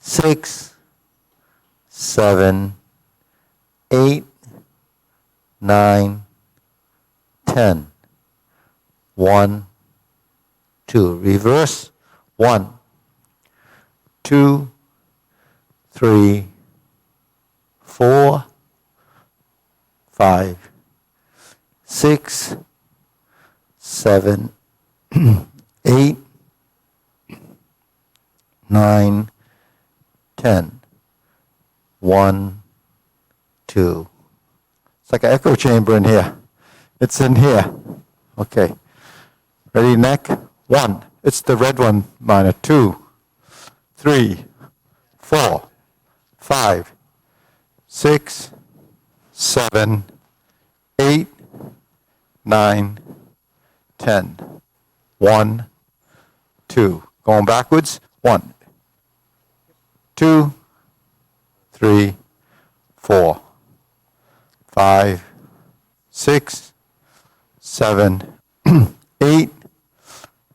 6, 7, 8, 9, 10. 1, 2. Reverse. 1, 2, 3, 4, 5, 6, 7, 8, 9, 10. 1, 2. It's like an echo chamber in here. It's in here. Okay. Ready, neck? 1. It's the red one, minor. 2, 3, 4, 5, 6, 7, 8, 9, 10. 1, 2. Going backwards. 1, 2, 3, 4, 5, 6, 7, 8,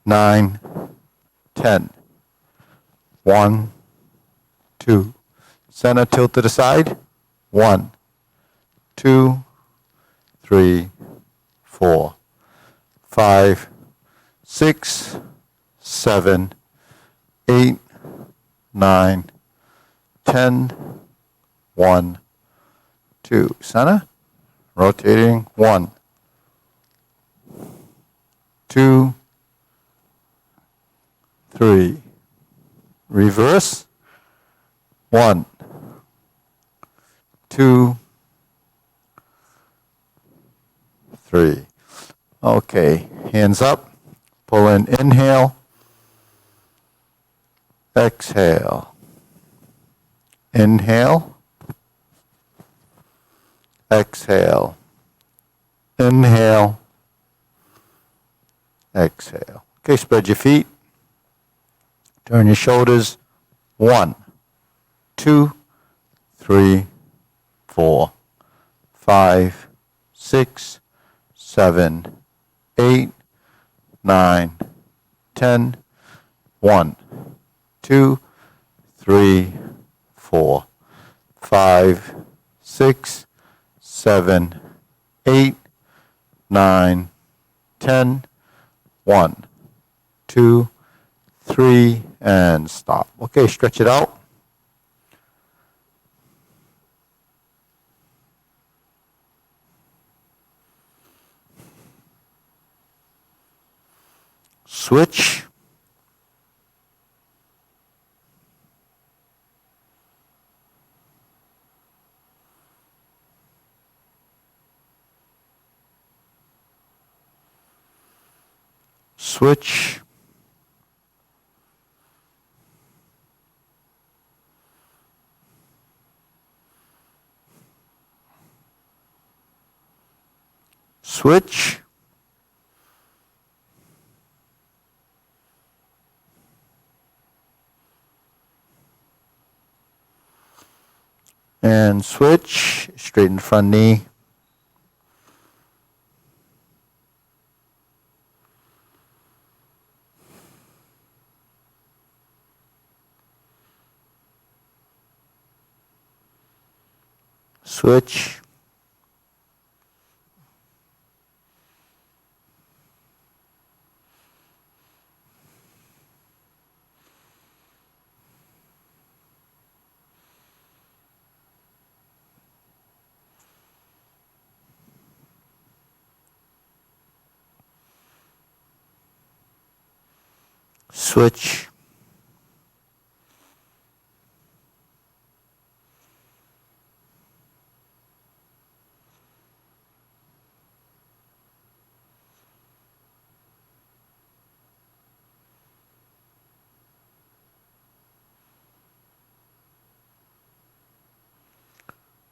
9, 10. 1, 2. Center tilt to the side. 1, 2, 3, 4, 5, 6, 7, 8, 9, 10. 1, 2. Center. Rotating. 1, 2, 3. Reverse. 1, 2, 3. Okay, hands up. Pull in, inhale. Exhale. Inhale. Exhale. Inhale. Exhale. Okay, spread your feet. Turn your shoulders. 1, 2, 3, 4, 5, 6, 7, 8, 9, 10. 1, 2, 3, 4, 5, 6, 7, 8, 9, 10. 1, 2, 3, and stop. Okay, stretch it out. Switch. Switch. Switch. And switch. Straighten the front knee. Switch. Switch.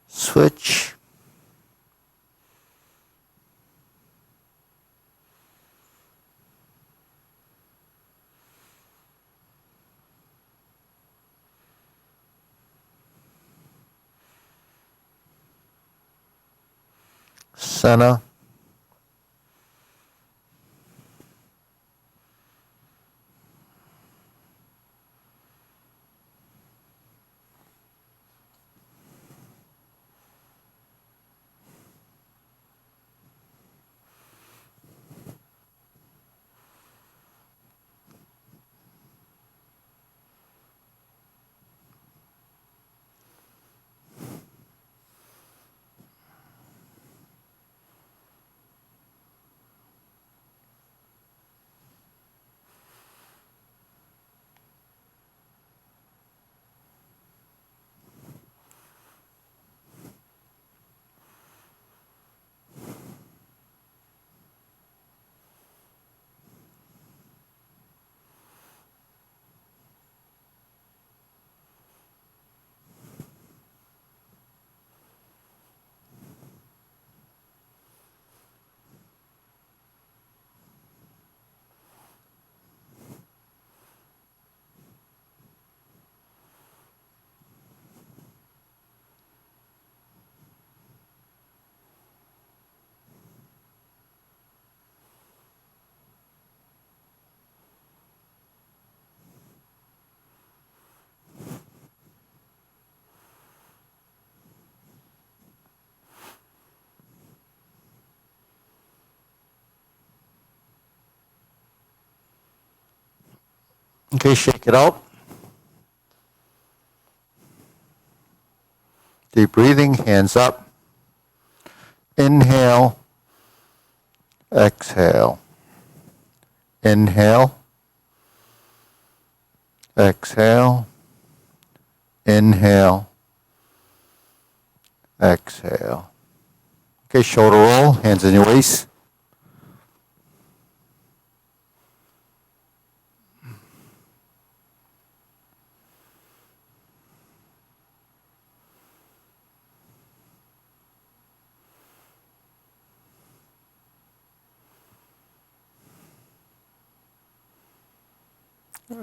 Switch. Center. Okay, shake it out. Deep breathing, hands up. Inhale, exhale. Inhale, exhale. Inhale, exhale. Okay, shoulder roll, hands in your waist.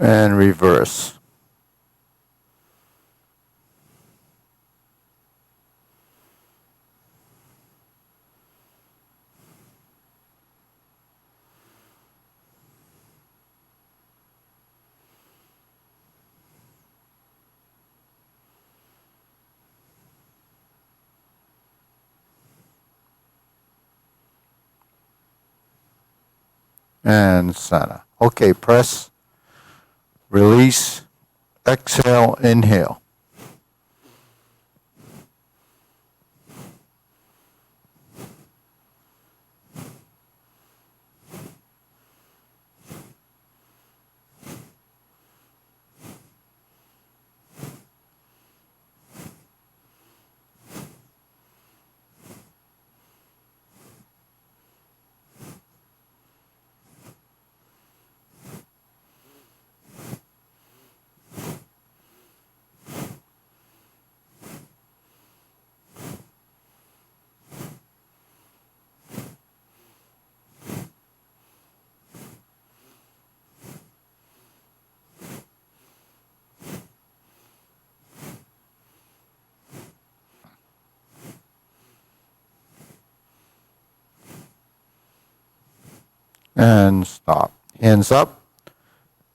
And reverse. And center. Okay, press, release, exhale, inhale. And stop. Hands up.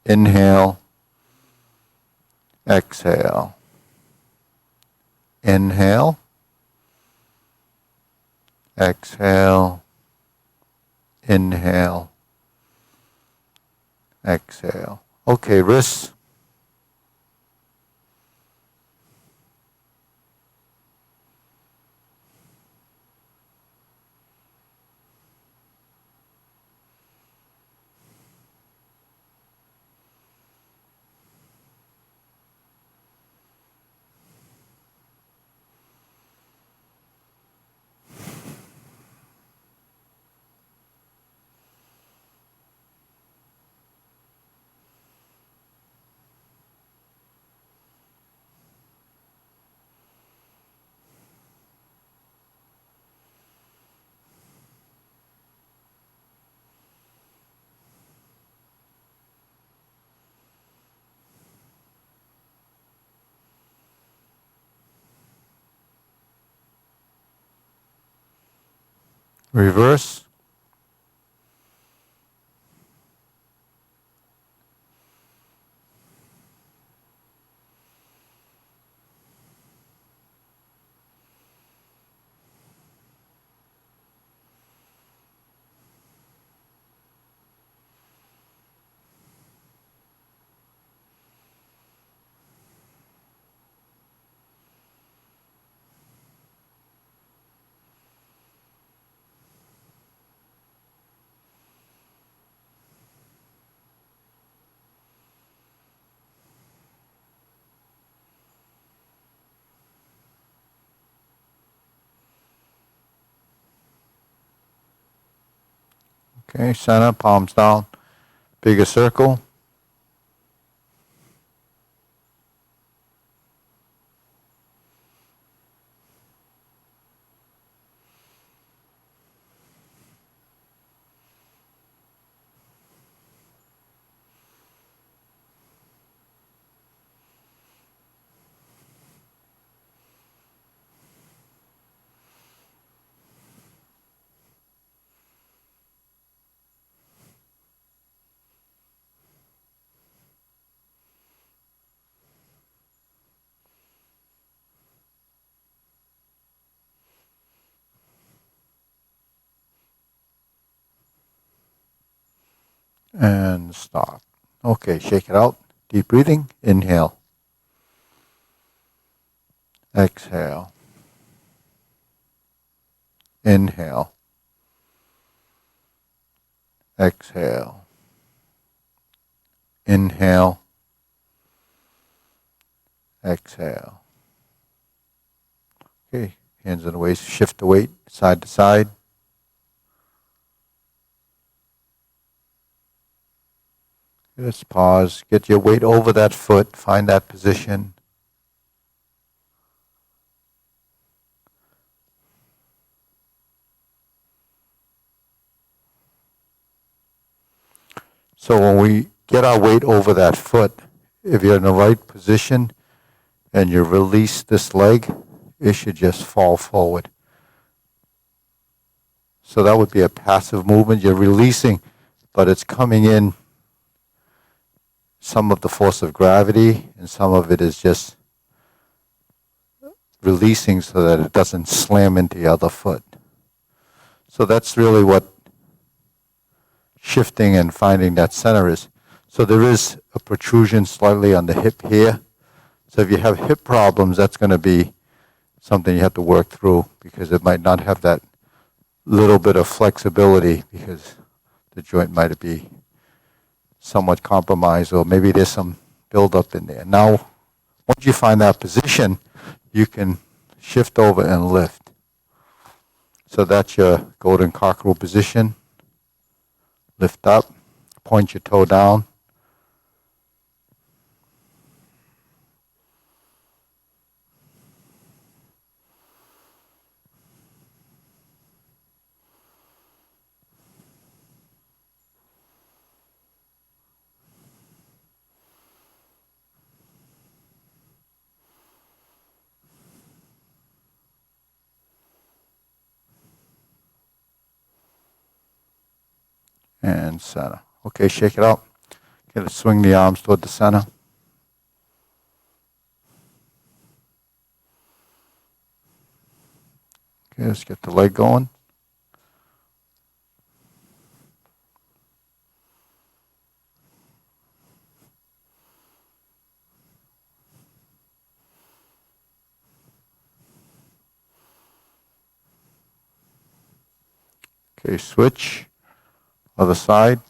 Inhale. Exhale. Inhale. Exhale. Inhale. Exhale. Okay, wrists. Reverse. Okay, center, palms down. Bigger circle. And stop. Okay, shake it out. Deep breathing. Inhale. Exhale. Inhale. Exhale. Inhale. Exhale. Okay, hands on the waist. Shift the weight side to side. Just pause. Get your weight over that foot. Find that position. So when we get our weight over that foot, if you're in the right position and you release this leg, it should just fall forward. So that would be a passive movement. You're releasing, but it's coming in some of the force of gravity, and some of it is just releasing so that it doesn't slam into the other foot. So that's really what shifting and finding that center is. So there is a protrusion slightly on the hip here. So if you have hip problems, that's going to be something you have to work through, because it might not have that little bit of flexibility, because the joint might be somewhat compromised, or maybe there's some buildup in there. Now, once you find that position, you can shift over and lift. So that's your golden cockerel position. Lift up, point your toe down. And center. Okay, shake it out. Get to swing the arms toward the center. Okay, let's get the leg going. Okay, switch. Other side.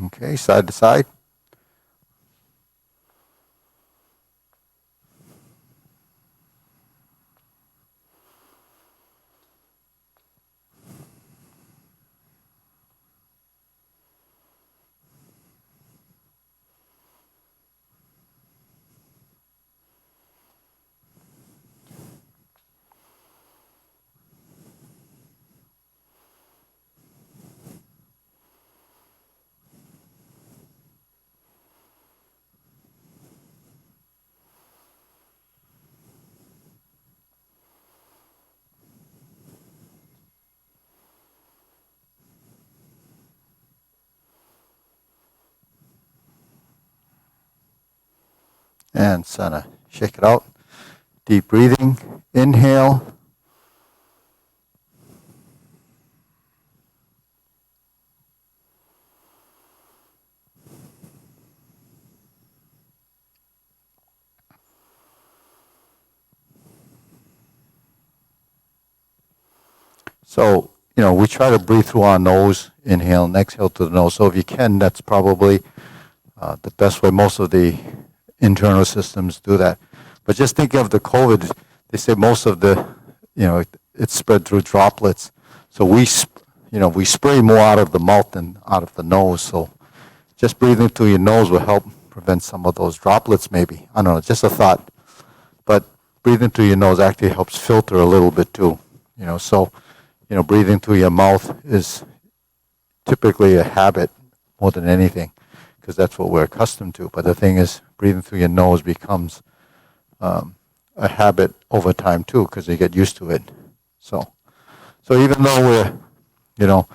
Okay, side to side. And center. Shake it out. Deep breathing. Inhale. So, we try to breathe through our nose, inhale and exhale through the nose. So if you can, that's probably the best way. Most of the internal systems do that. But just think of the COVID. They say most of the, it's spread through droplets. So we spray more out of the mouth than out of the nose. So just breathing through your nose will help prevent some of those droplets maybe. I don't know, just a thought. But breathing through your nose actually helps filter a little bit too. So breathing through your mouth is typically a habit more than anything, because that's what we're accustomed to. But the thing is, breathing through your nose becomes a habit over time too, because you get used to it. So, So even though we're, you know,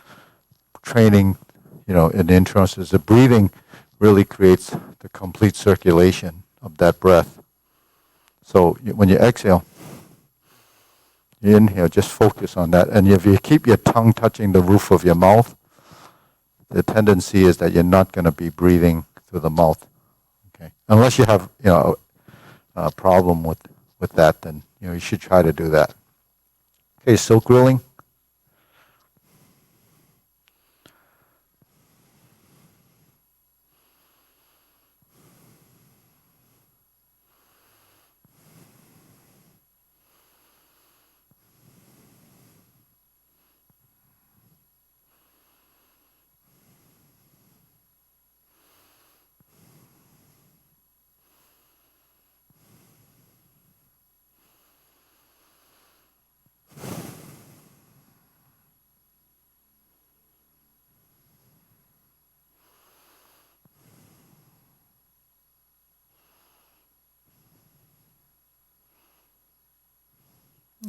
training, in the internal system, the breathing really creates the complete circulation of that breath. So when you exhale, you inhale, just focus on that. And if you keep your tongue touching the roof of your mouth, the tendency is that you're not going to be breathing through the mouth. Okay, unless you have, a problem with that, then you should try to do that. Okay, silk grilling.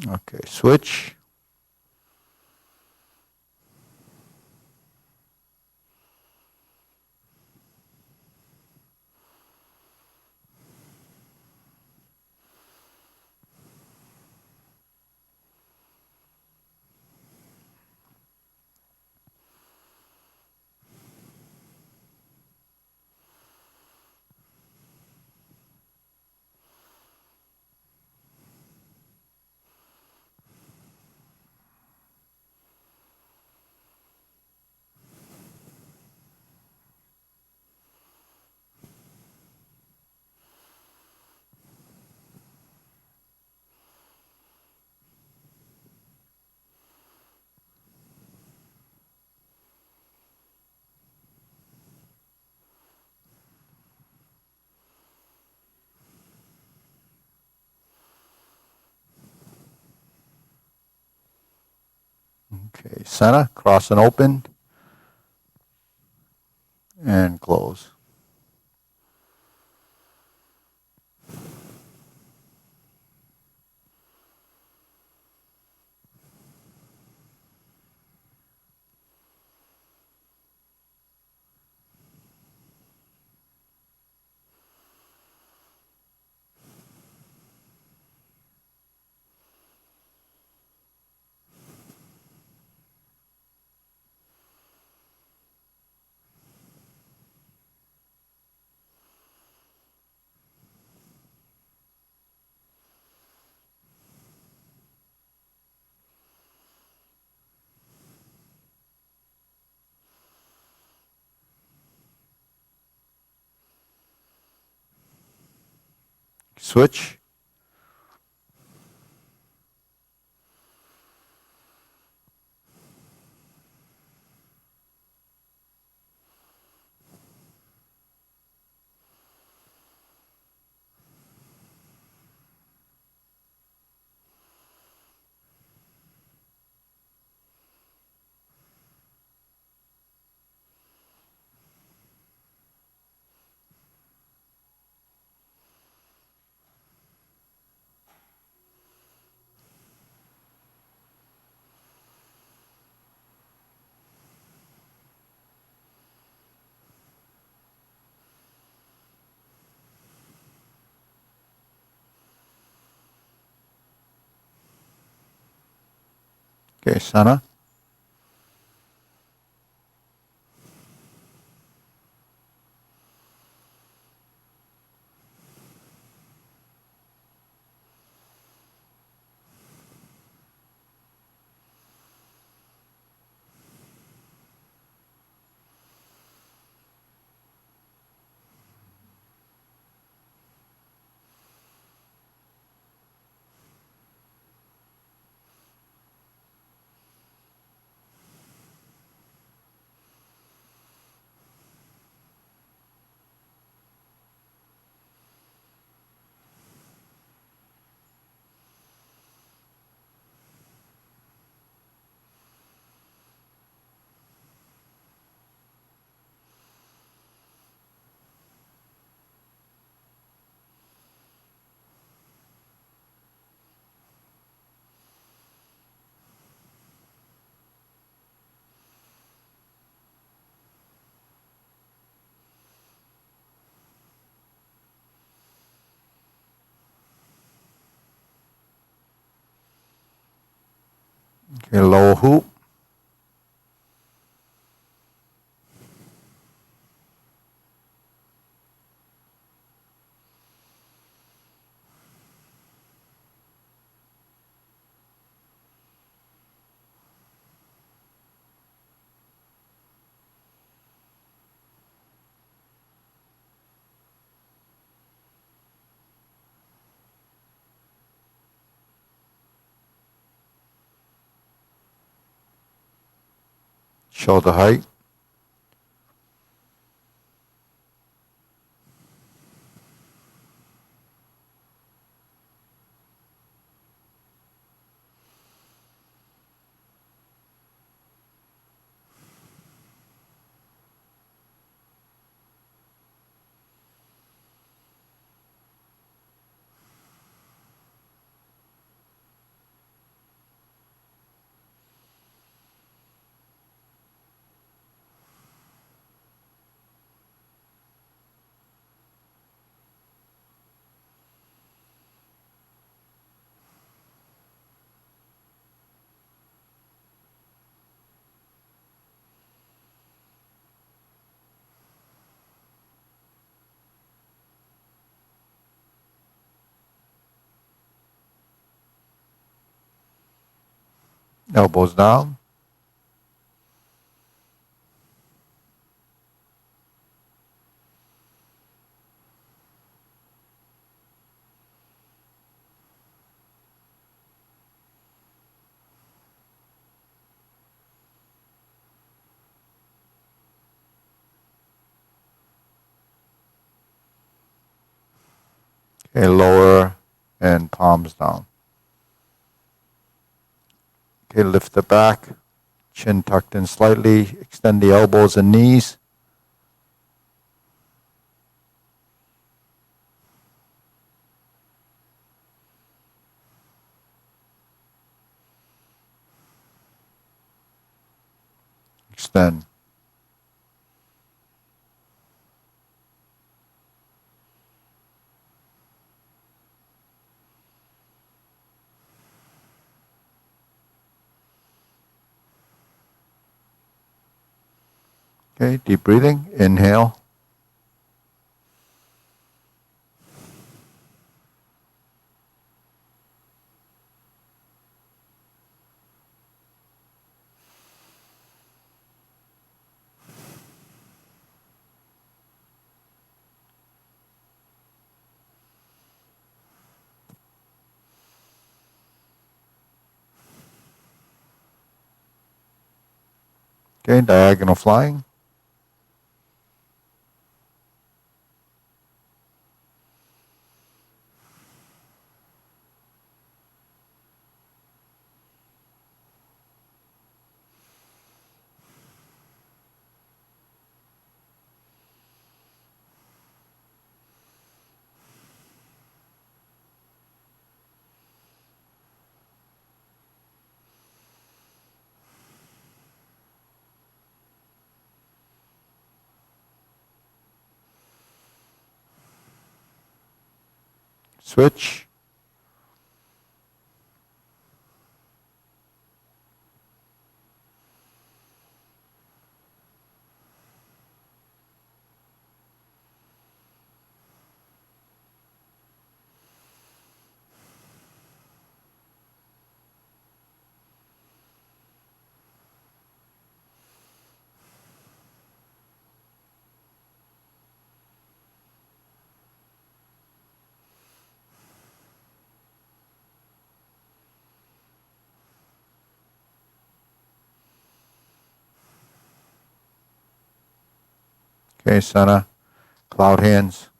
Okay, switch. Okay, center, cross and open, and close. Switch. Okay, center. Okay, lower hoop. Shoulder height. Elbows down. Okay, lower and palms down. Okay, lift the back, chin tucked in slightly, extend the elbows and knees. Extend. Okay, deep breathing. Inhale. Okay, diagonal flying. Switch. Okay, center. Cloud hands.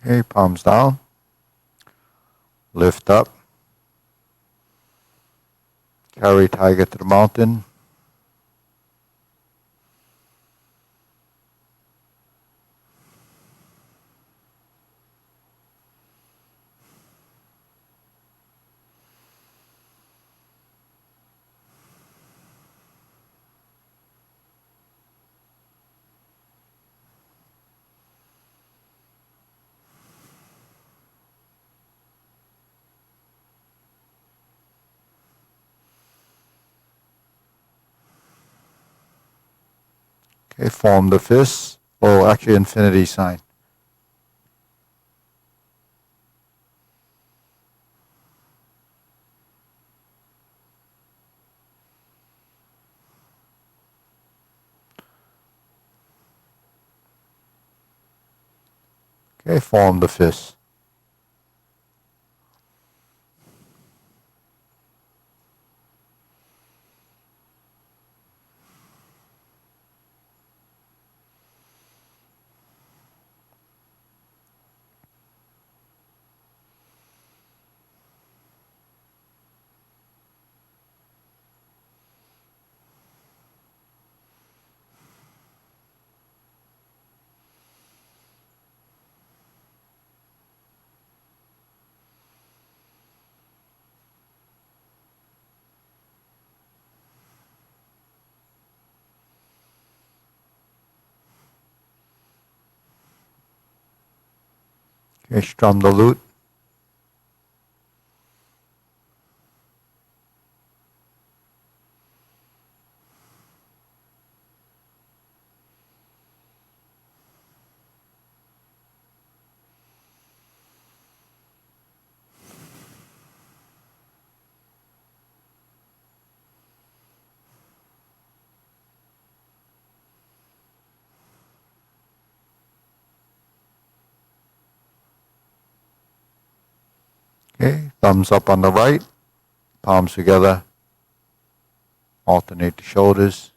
Okay, palms down. Lift up. Carry tiger to the mountain. Okay, form the fist. Oh, actually infinity sign. Okay, form the fist. Okay, strum the lute. Okay, thumbs up on the right, palms together, alternate the shoulders.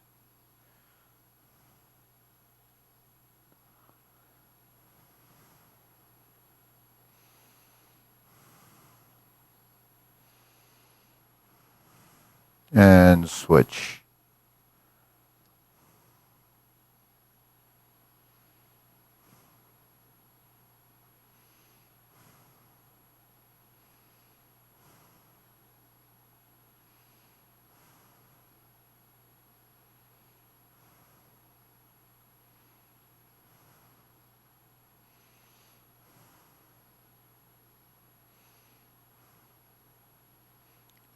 And switch.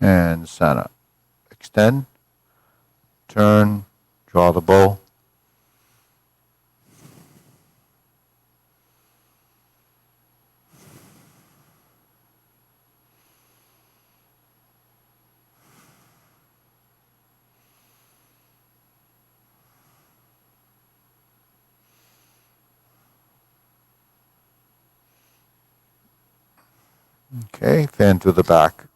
And center. Extend, turn, draw the bow. Okay, fan to the back.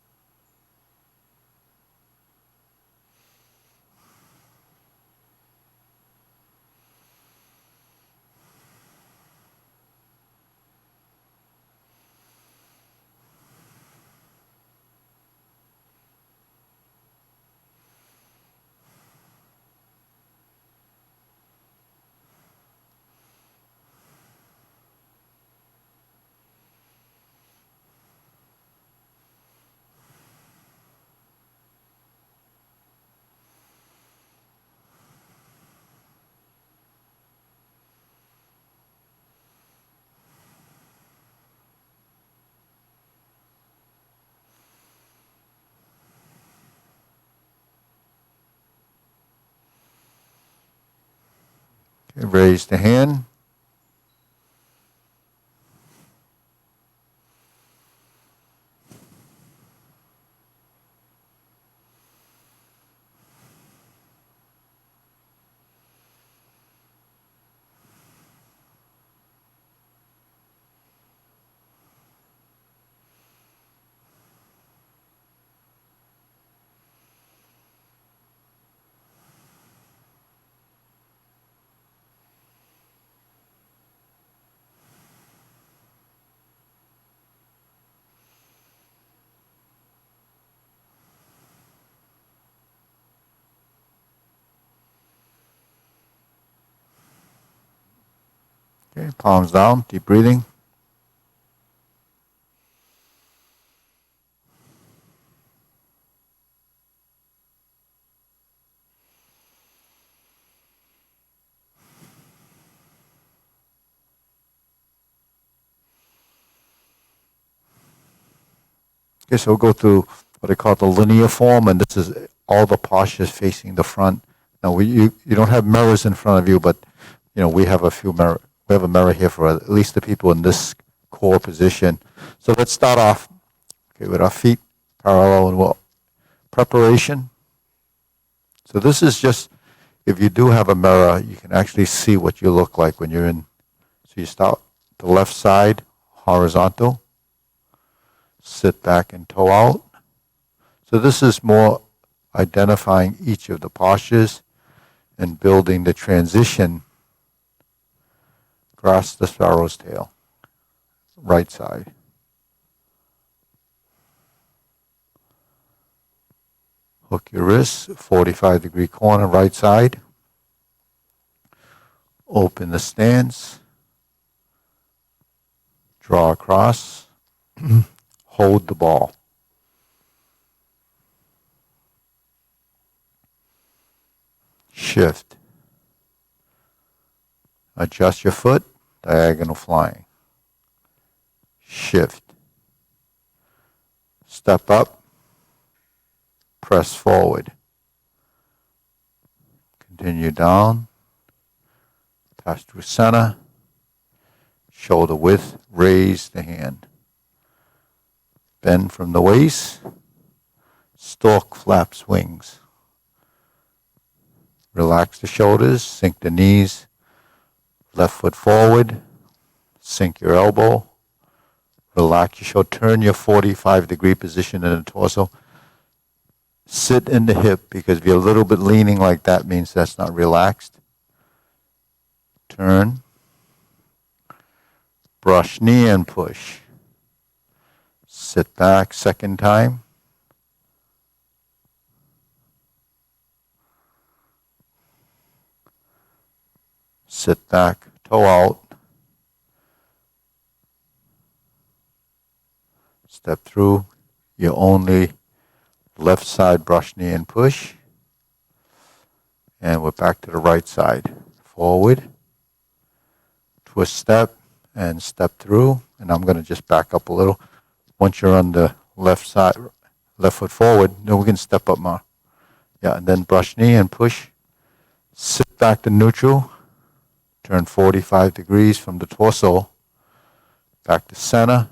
Okay, raise the hand. Okay, palms down, deep breathing. Okay, so we'll go through what I call the linear form, and this is all the postures facing the front. Now, you don't have mirrors in front of you, but we have a mirror here for at least the people in this core position. So let's start off with our feet parallel and preparation. So this is just, if you do have a mirror, you can actually see what you look like when you're in. So you start the left side, horizontal, sit back and toe out. So this is more identifying each of the postures and building the transition. Grasp the sparrow's tail, right side. Hook your wrists, 45-degree corner, right side. Open the stance. Draw across. Hold the ball. Shift. Adjust your foot, diagonal flying. Shift. Step up. Press forward. Continue down. Pass through center. Shoulder width. Raise the hand. Bend from the waist. Stork flaps wings. Relax the shoulders. Sink the knees. Left foot forward. Sink your elbow. Relax your shoulder. Turn your 45-degree position in the torso. Sit in the hip, because if you're a little bit leaning like that, means that's not relaxed. Turn. Brush knee and push. Sit back, second time. Sit back, toe out. Step through. You only left side, brush knee and push. And we're back to the right side. Forward. Twist step and step through. And I'm going to just back up a little. Once you're on the left side, left foot forward, then we can step up more. Yeah, and then brush knee and push. Sit back to neutral. Turn 45 degrees from the torso. Back to center.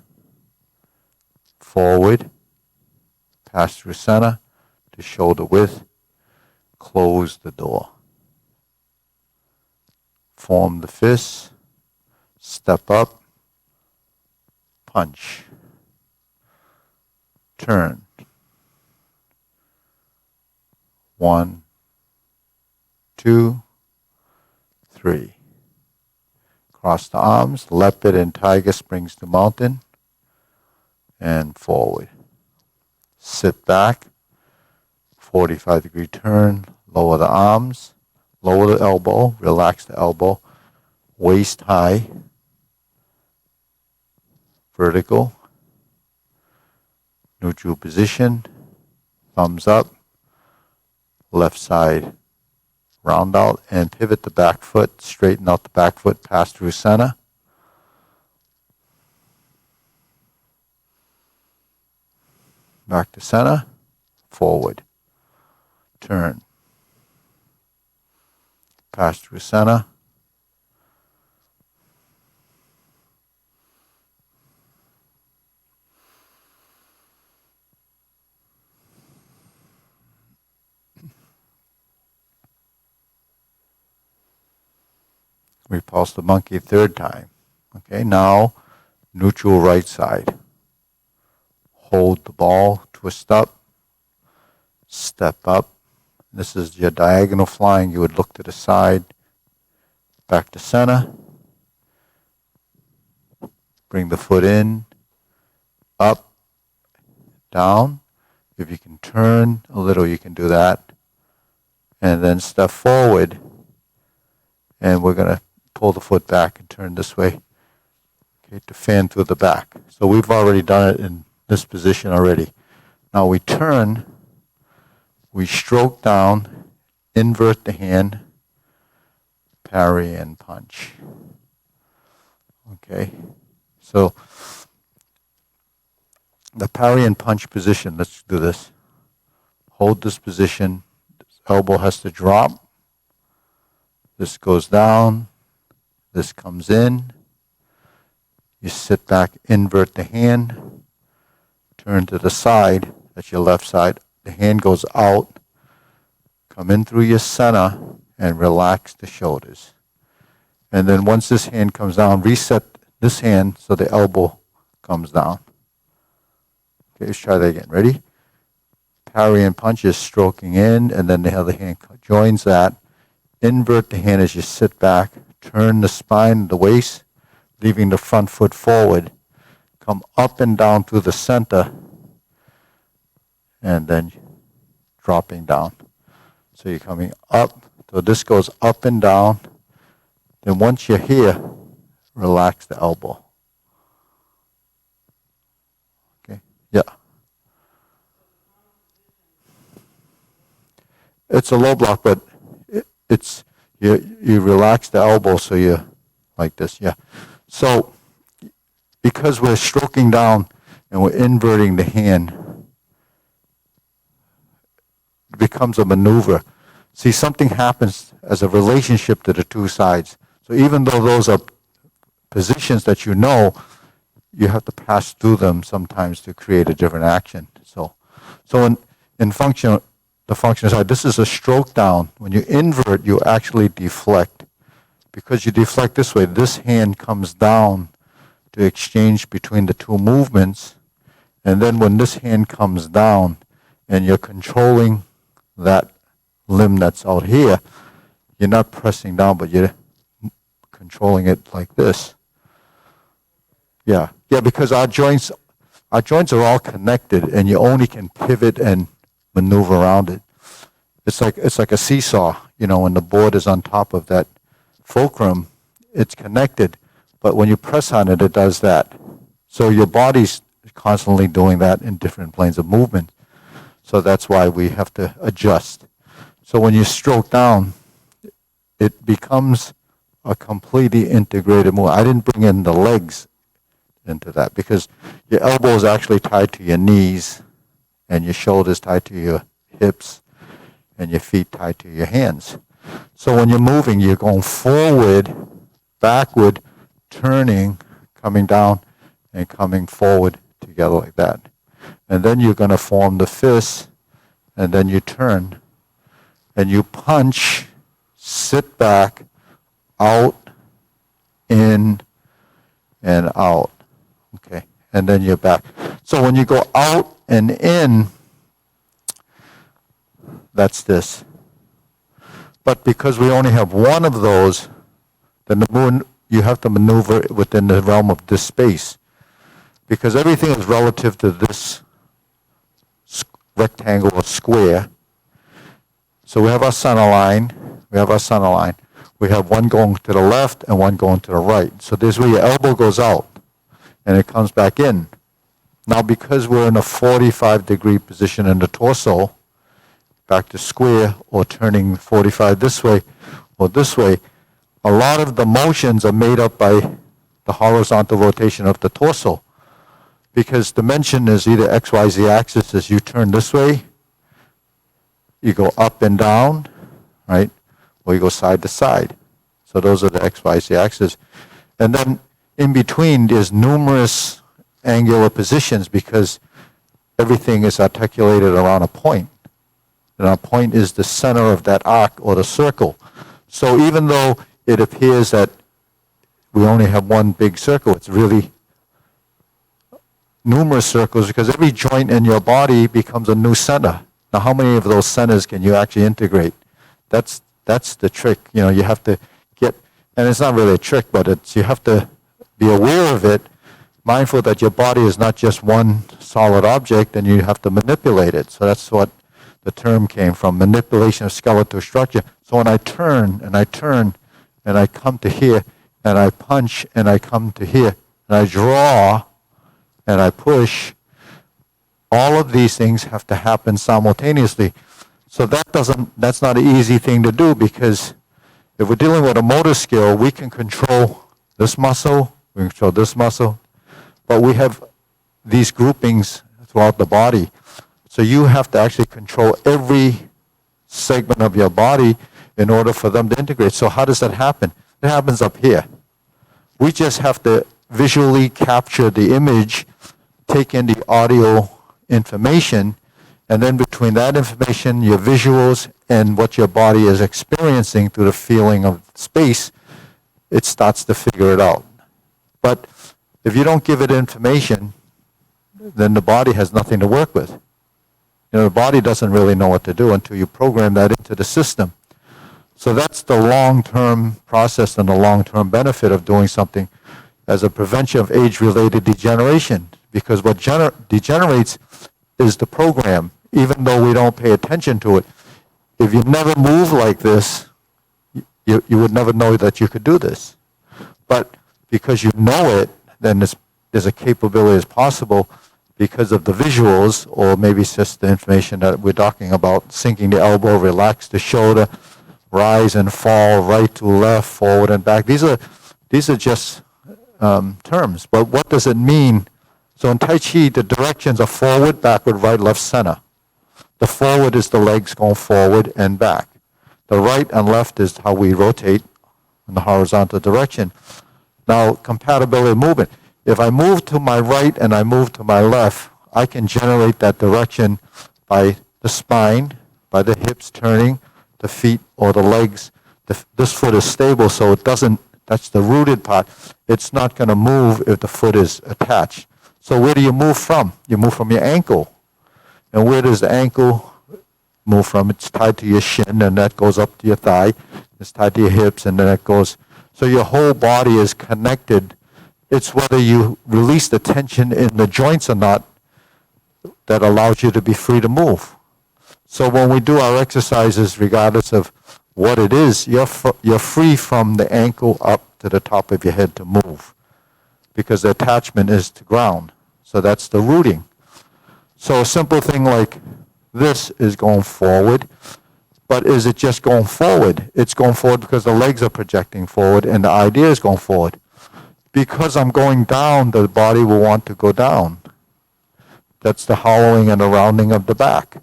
Forward. Pass through center to shoulder width. Close the door. Form the fists. Step up. Punch. Turn. 1, 2, 3. Cross the arms. Leopard and tiger springs to mountain. And forward. Sit back. 45-degree turn. Lower the arms. Lower the elbow. Relax the elbow. Waist high. Vertical. Neutral position. Thumbs up. Left side. Round out and pivot the back foot. Straighten out the back foot. Pass through center. Back to center. Forward. Turn. Pass through center. Repulse the monkey third time. Okay, now neutral right side. Hold the ball, twist up, step up. This is your diagonal flying. You would look to the side, back to center. Bring the foot in, up, down. If you can turn a little, you can do that. And then step forward. And we're going to pull the foot back and turn this way. Okay, to fan through the back. So we've already done it in this position already. Now we turn, we stroke down, invert the hand, parry and punch. Okay, so the parry and punch position, let's do this. Hold this position, this elbow has to drop, this goes down, this comes in, you sit back, invert the hand, turn to the side, that's your left side, the hand goes out, come in through your center, and relax the shoulders. And then once this hand comes down, reset this hand so the elbow comes down. Okay, let's try that again. Ready? Parry and punch is stroking in, and then the other hand joins that. Invert the hand as you sit back. Turn the spine, the waist, leaving the front foot forward. Come up and down through the center, and then dropping down. So you're coming up. So this goes up and down. Then once you're here, relax the elbow. Okay? Yeah. It's a low block, but it's you relax the elbow so you're like this. Yeah. So because we're stroking down and we're inverting the hand, it becomes a maneuver. See, something happens as a relationship to the two sides. So even though those are positions that you know, you have to pass through them sometimes to create a different action. So in function, the function side, this is a stroke down. When you invert, you actually deflect. Because you deflect this way, this hand comes down to exchange between the two movements. And then when this hand comes down and you're controlling that limb that's out here, you're not pressing down, but you're controlling it like this. Yeah, because our joints are all connected, and you only can pivot and maneuver around it. It's like a seesaw, when the board is on top of that fulcrum, it's connected, but when you press on it, it does that. So your body's constantly doing that in different planes of movement. So that's why we have to adjust. So when you stroke down, it becomes a completely integrated move. I didn't bring in the legs into that because your elbow is actually tied to your knees and your shoulders tied to your hips and your feet tied to your hands. So when you're moving, you're going forward, backward, turning, coming down, and coming forward together like that. And then you're going to form the fist, and then you turn, and you punch, sit back, out, in, and out. Okay, and then you're back. So when you go out and in, that's this. But because we only have one of those, then you have to maneuver within the realm of this space. Because everything is relative to this rectangle or square. So we have our center line. We have one going to the left and one going to the right. So there's where your elbow goes out and it comes back in. Now because we're in a 45-degree position in the torso, back to square or turning 45 this way or this way, a lot of the motions are made up by the horizontal rotation of the torso. Because dimension is either XYZ axis as you turn this way, you go up and down, right? Or you go side to side. So those are the XYZ axis. And then in between, there's numerous angular positions because everything is articulated around a point. And our point is the center of that arc or the circle. So even though it appears that we only have one big circle, it's really numerous circles because every joint in your body becomes a new center. Now, how many of those centers can you actually integrate? That's the trick. You have to get, and it's not really a trick, but you have to be aware of it, mindful that your body is not just one solid object, and you have to manipulate it. So that's what the term came from, manipulation of skeletal structure. So when I turn, and I come to here, and I punch, and I come to here, and I draw, and I push. All of these things have to happen simultaneously. So that's not an easy thing to do, because if we're dealing with a motor skill, we can control this muscle, we can control this muscle, but we have these groupings throughout the body. So you have to actually control every segment of your body in order for them to integrate. So how does that happen? It happens up here. We just have to visually capture the image, take in the audio information, and then between that information, your visuals, and what your body is experiencing through the feeling of space, it starts to figure it out. But if you don't give it information, then the body has nothing to work with. The body doesn't really know what to do until you program that into the system. So that's the long-term process and the long-term benefit of doing something as a prevention of age-related degeneration. Because what degenerates is the program, even though we don't pay attention to it. If you never move like this, you would never know that you could do this. But because you know it, then there's a capability as possible because of the visuals, or maybe it's just the information that we're talking about, sinking the elbow, relax the shoulder, rise and fall, right to left, forward and back. These are just terms, but what does it mean? So in Tai Chi, the directions are forward, backward, right, left, center. The forward is the legs going forward and back. The right and left is how we rotate in the horizontal direction. Now, compatibility of movement. If I move to my right and I move to my left, I can generate that direction by the spine, by the hips turning, the feet or the legs. This foot is stable, so it doesn't, that's the rooted part. It's not going to move if the foot is attached. So where do you move from? You move from your ankle. And where does the ankle move from? It's tied to your shin, and that goes up to your thigh. It's tied to your hips, and then it goes. So your whole body is connected. It's whether you release the tension in the joints or not that allows you to be free to move. So when we do our exercises, regardless of what it is, you're free from the ankle up to the top of your head to move, because the attachment is to ground. So that's the rooting. So a simple thing like this is going forward, but is it just going forward? It's going forward because the legs are projecting forward and the idea is going forward. Because I'm going down, the body will want to go down. That's the hollowing and the rounding of the back.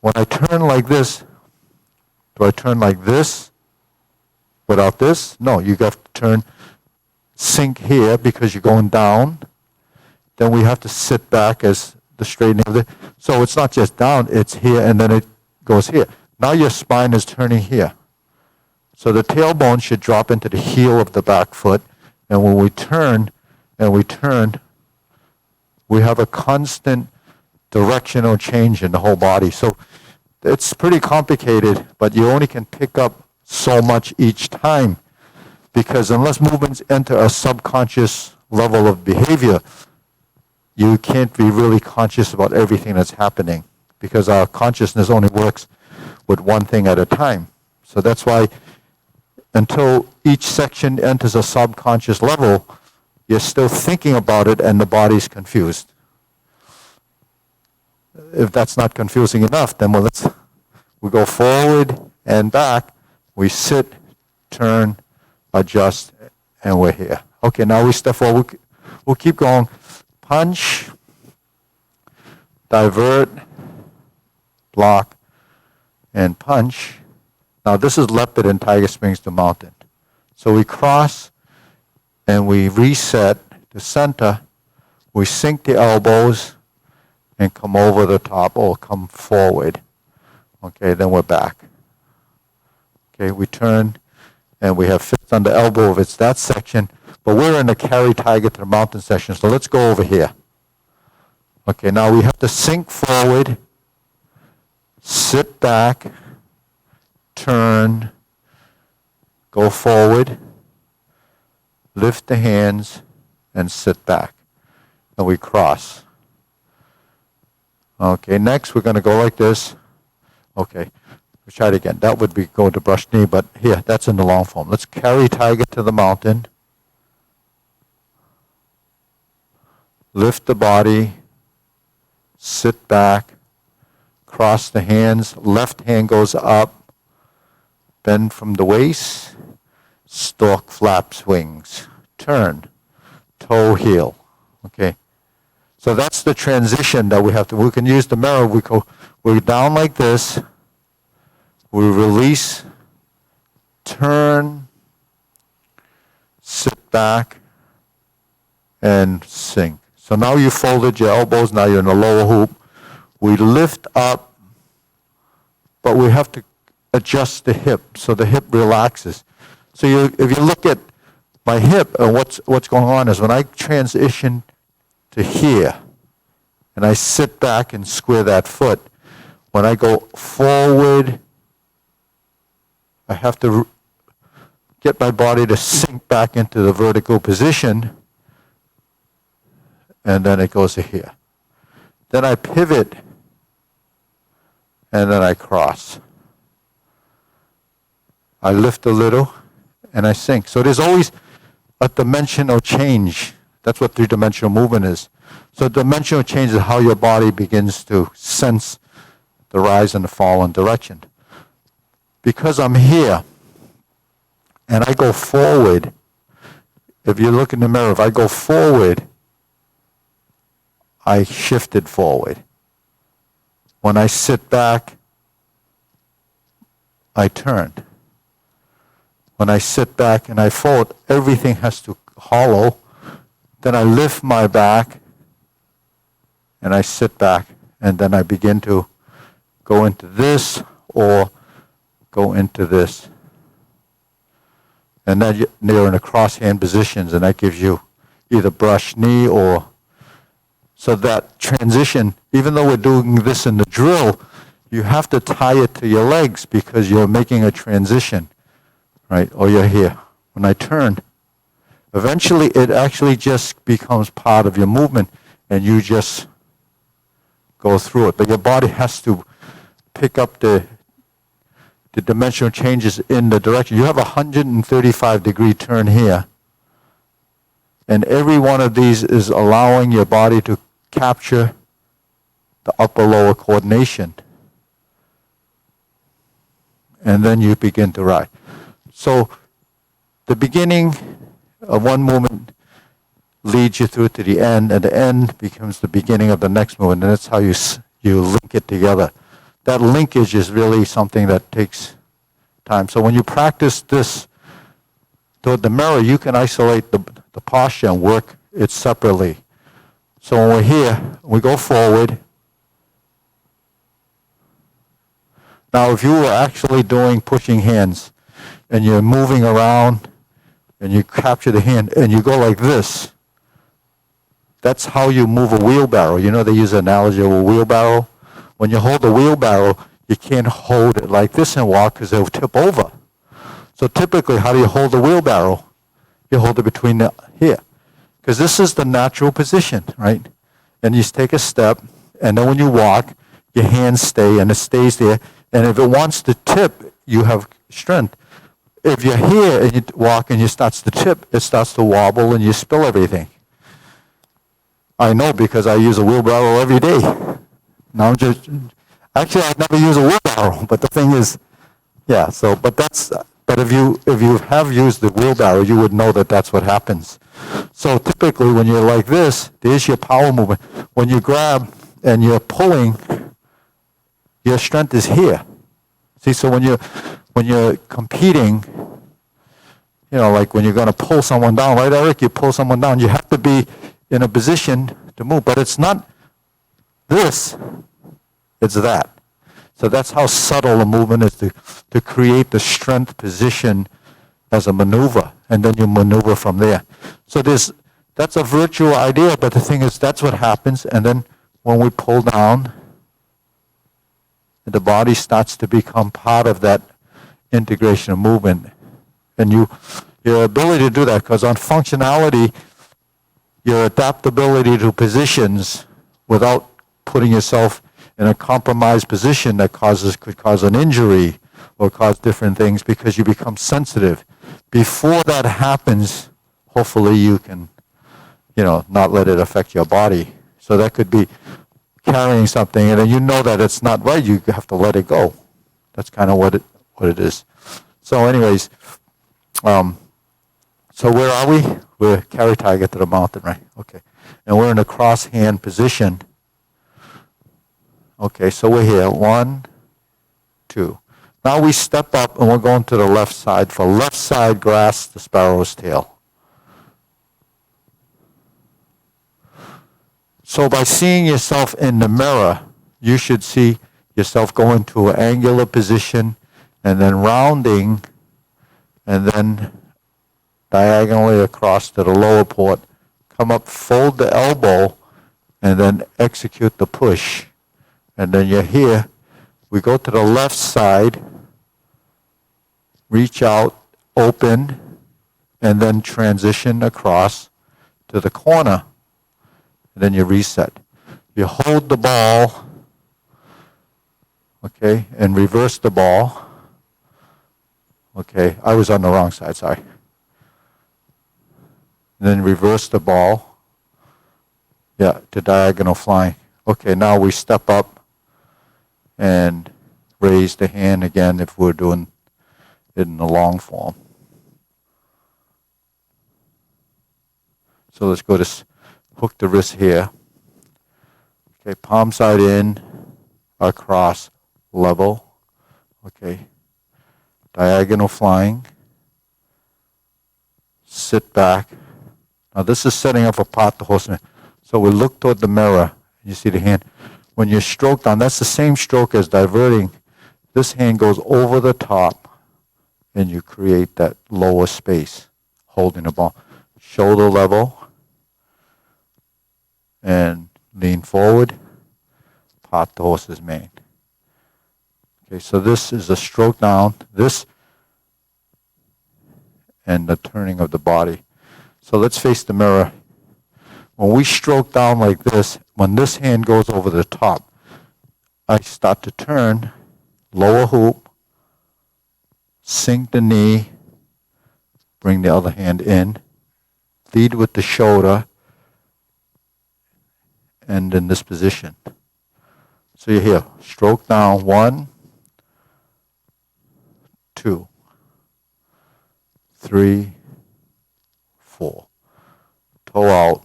When I turn like this, do I turn like this without this? No, you got to turn, sink here because you're going down. Then we have to sit back as the straightening of it. So it's not just down, it's here and then it goes here. Now your spine is turning here. So the tailbone should drop into the heel of the back foot. And when we turn and we turn, we have a constant directional change in the whole body. So it's pretty complicated, but you only can pick up so much each time, because unless movements enter a subconscious level of behavior, you can't be really conscious about everything that's happening, because our consciousness only works with one thing at a time. So that's why until each section enters a subconscious level, you're still thinking about it and the body's confused. If that's not confusing enough, then we go forward and back, we sit, turn, adjust, and we're here. Okay, now we step forward. We'll keep going. Punch, divert, block, and punch. Now this is leopard and tiger springs to mountain. So we cross and we reset the center. We sink the elbows and come over the top or come forward. Okay, then we're back. Okay, we turn and we have fist on the elbow if it's that section. But we're in the carry tiger to the mountain section, so let's go over here. Okay, now we have to sink forward, sit back, turn, go forward, lift the hands, and sit back. And we cross. Okay, next we're going to go like this. Okay, Let's try it again. That would be go to brush knee, but here, that's in the long form. Let's carry tiger to the mountain. Lift the body. Sit back. Cross the hands. Left hand goes up. Bend from the waist. Stork flaps wings. Turn. Toe heel. Okay. So that's the transition that we have to. We can use the mirror. We're down like this. We release, turn, sit back, and sink. So now you folded your elbows, now you're in the lower hoop. We lift up, but we have to adjust the hip so the hip relaxes. So if you look at my hip, and what's going on is when I transition to here, and I sit back and square that foot, when I go forward, I have to get my body to sink back into the vertical position, and then it goes to here. Then I pivot, and then I cross. I lift a little, and I sink. So there's always a dimensional change. That's what three-dimensional movement is. So dimensional change is how your body begins to sense the rise and the fall in direction. Because I'm here, and I go forward, if you look in the mirror, if I go forward, I shifted forward. When I sit back, I turned. When I sit back and I fold, everything has to hollow. Then I lift my back, and I sit back, and then I begin to go into this or go into this. And then they're in a cross hand positions, and that gives you either brush knee or, so that transition, even though we're doing this in the drill, you have to tie it to your legs because you're making a transition, right? Or you're here. When I turn, eventually it actually just becomes part of your movement, and you just go through it. But your body has to pick up the dimensional changes in the direction. You have a 135-degree turn here. And every one of these is allowing your body to capture the upper-lower coordination. And then you begin to ride. So the beginning of one movement leads you through to the end, and the end becomes the beginning of the next movement, and that's how you link it together. That linkage is really something that takes time. So when you practice this toward the mirror, you can isolate the posture and work it separately. So when we're here, we go forward. Now if you were actually doing pushing hands, and you're moving around, and you capture the hand, and you go like this, that's how you move a wheelbarrow. You know they use the analogy of a wheelbarrow? When you hold the wheelbarrow, you can't hold it like this and walk because it'll tip over. So typically, how do you hold the wheelbarrow? You hold it between here. Because this is the natural position, right? And you take a step, and then when you walk, your hands stay, and it stays there. And if it wants to tip, you have strength. If you're here and you walk and it starts to tip, it starts to wobble and you spill everything. I know because I use a wheelbarrow every day. Now I'm just, actually I never use a wheelbarrow, but the thing is, yeah, so, but if you have used the wheelbarrow, you would know that that's what happens. So typically when you're like this, there's your power movement. When you grab and you're pulling, your strength is here. See, so when you're competing, you know, like when you're going to pull someone down, right, Eric? You pull someone down, you have to be in a position to move, but it's not this, it's that. So that's how subtle a movement is to create the strength position as a maneuver, and then you maneuver from there. So that's a virtual idea, but the thing is that's what happens, and then when we pull down, the body starts to become part of that integration of movement. And your ability to do that, because on functionality, your adaptability to positions without putting yourself in a compromised position that could cause an injury or cause different things because you become sensitive. Before that happens, hopefully you can, not let it affect your body. So that could be carrying something, and then you know that it's not right. You have to let it go. That's kind of what it is. So, anyways, so where are we? We're carry tiger to the mountain, right? Okay, and we're in a cross hand position. Okay, so we're here. 1, 2. Now we step up and we're going to the left side. For left side, grasp the sparrow's tail. So by seeing yourself in the mirror, you should see yourself go into an angular position and then rounding and then diagonally across to the lower port. Come up, fold the elbow, and then execute the push. And then you're here. We go to the left side, reach out, open, and then transition across to the corner. And then you reset. You hold the ball, okay, and reverse the ball. Okay, I was on the wrong side, sorry. And then reverse the ball, to diagonal flying. Okay, now we step up and raise the hand again if we're doing it in the long form. So let's go to hook the wrist here. Okay, palm side in, across, level. Okay, diagonal flying. Sit back. Now this is setting up a part the horseman. So we look toward the mirror. You see the hand. When you stroke down, that's the same stroke as diverting. This hand goes over the top and you create that lower space holding the ball. Shoulder level and lean forward, part the horse's mane. Okay, so this is a stroke down, this and the turning of the body. So let's face the mirror. When we stroke down like this, when this hand goes over the top, I start to turn, lower hoop, sink the knee, bring the other hand in, lead with the shoulder, and in this position. So you're here, stroke down, 1, 2, 3, 4. Toe out.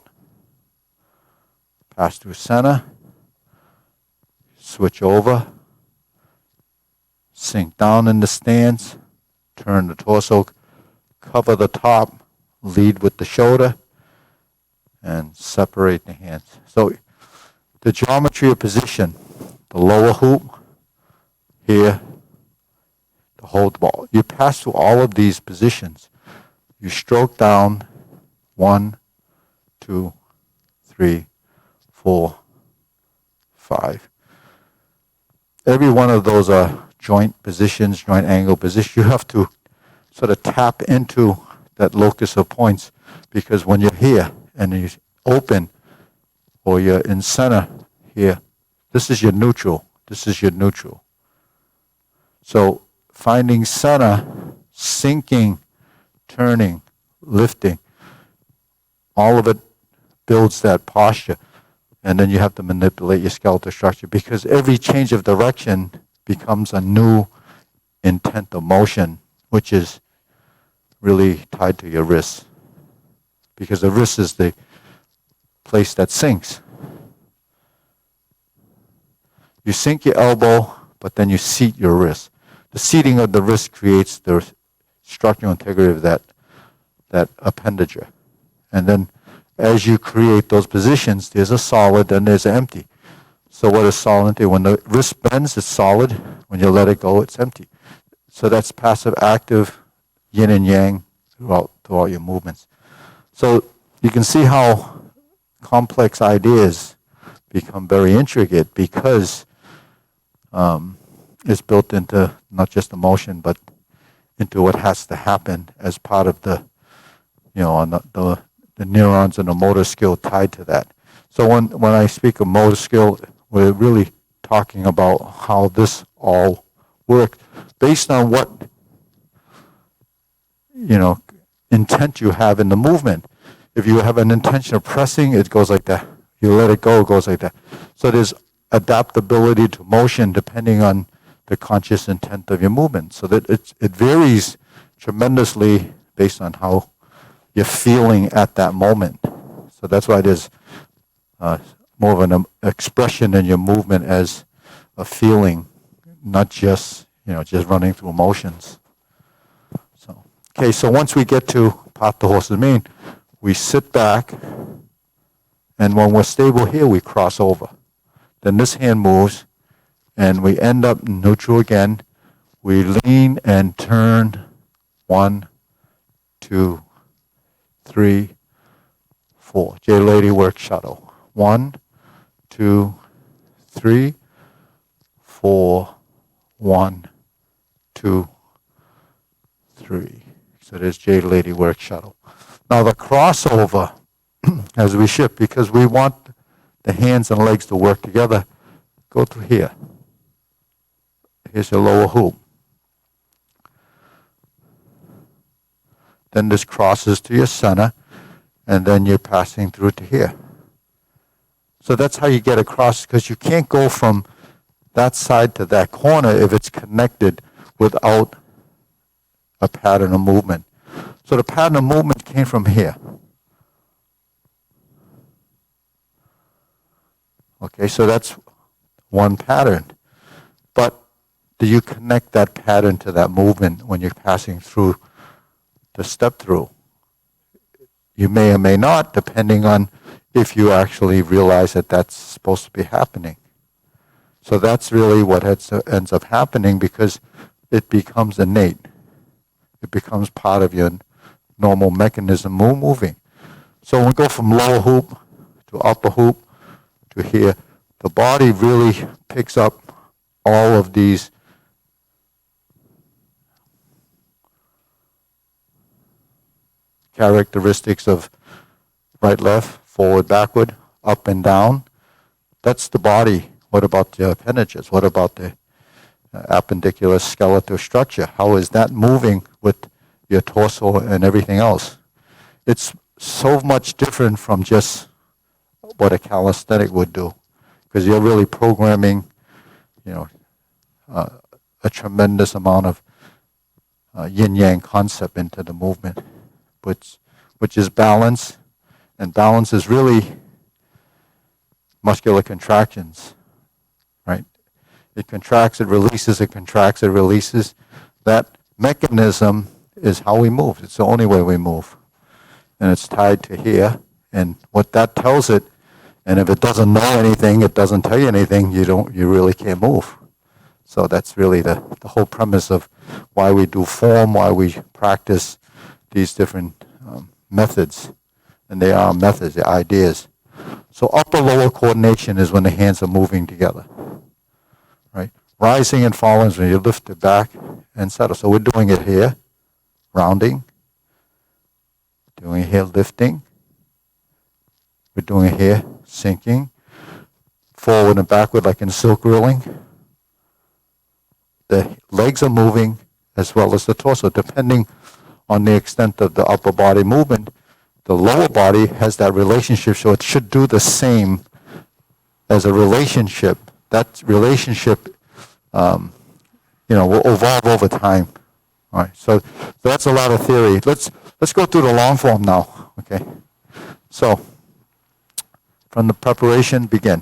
Pass through center. Switch over. Sink down in the stance. Turn the torso. Cover the top. Lead with the shoulder. And separate the hands. So the geometry of position. The lower hoop. Here. To hold the ball. You pass through all of these positions. You stroke down. 1, 2, 3, 4, 5. Every one of those are joint positions, joint angle positions. You have to sort of tap into that locus of points, because when you're here and you open or you're in center here, this is your neutral. This is your neutral. So finding center, sinking, turning, lifting, all of it builds that posture. And then you have to manipulate your skeletal structure, because every change of direction becomes a new intent of motion, which is really tied to your wrist. Because the wrist is the place that sinks. You sink your elbow, but then you seat your wrist. The seating of the wrist creates the structural integrity of that appendage. And then as you create those positions, there's a solid and there's an empty. So what is solid and empty? When the wrist bends, it's solid. When you let it go, it's empty. So that's passive, active, yin and yang throughout your movements. So you can see how complex ideas become very intricate, because it's built into not just emotion, but into what has to happen as part of the neurons and the motor skill tied to that. So when I speak of motor skill, we're really talking about how this all works based on what, intent you have in the movement. If you have an intention of pressing, it goes like that. You let it go, it goes like that. So there's adaptability to motion depending on the conscious intent of your movement. So that it varies tremendously based on how you're feeling at that moment. So that's why there's more of an expression in your movement as a feeling, not just just running through motions. So okay, so once we get to part the horse's mane, we sit back, and when we're stable here, we cross over. Then this hand moves, and we end up in neutral again. We lean and turn. 1, 2, 3, 4. J Lady work shuttle. 1, 2, 3, 4. 1, 2, 3. So there's J Lady work shuttle. Now the crossover, as we shift, because we want the hands and legs to work together, go through here. Here's your lower hoop. Then this crosses to your center, and then you're passing through to here. So that's how you get across, because you can't go from that side to that corner if it's connected without a pattern of movement. So the pattern of movement came from here. Okay, so that's one pattern. But do you connect that pattern to that movement when you're passing through the step through? You may or may not, depending on if you actually realize that that's supposed to be happening. So that's really what ends up happening, because it becomes innate. It becomes part of your normal mechanism moving. So when we go from lower hoop to upper hoop to here, the body really picks up all of these characteristics of right, left, forward, backward, up and down. That's the body. What about the appendages? What about the appendicular skeletal structure? How is that moving with your torso and everything else? It's so much different from just what a calisthenic would do, because you're really programming, a tremendous amount of yin-yang concept into the movement, which is balance, and balance is really muscular contractions, right? It contracts, it releases, it contracts, it releases. That mechanism is how we move. It's the only way we move. And it's tied to here. And what that tells it, and if it doesn't know anything, it doesn't tell you anything, you really can't move. So that's really the whole premise of why we do form, why we practice these different methods. And they are methods, they're ideas. So upper-lower coordination is when the hands are moving together, right? Rising and falling is when you lift it back and settle. So we're doing it here, rounding. Doing it here, lifting. We're doing it here, sinking. Forward and backward like in silk rolling. The legs are moving as well as the torso, depending on the extent of the upper body movement. The lower body has that relationship, so it should do the same as a relationship. That relationship, will evolve over time. All right, so that's a lot of theory. Let's go through the long form now. Okay, so from the preparation, begin.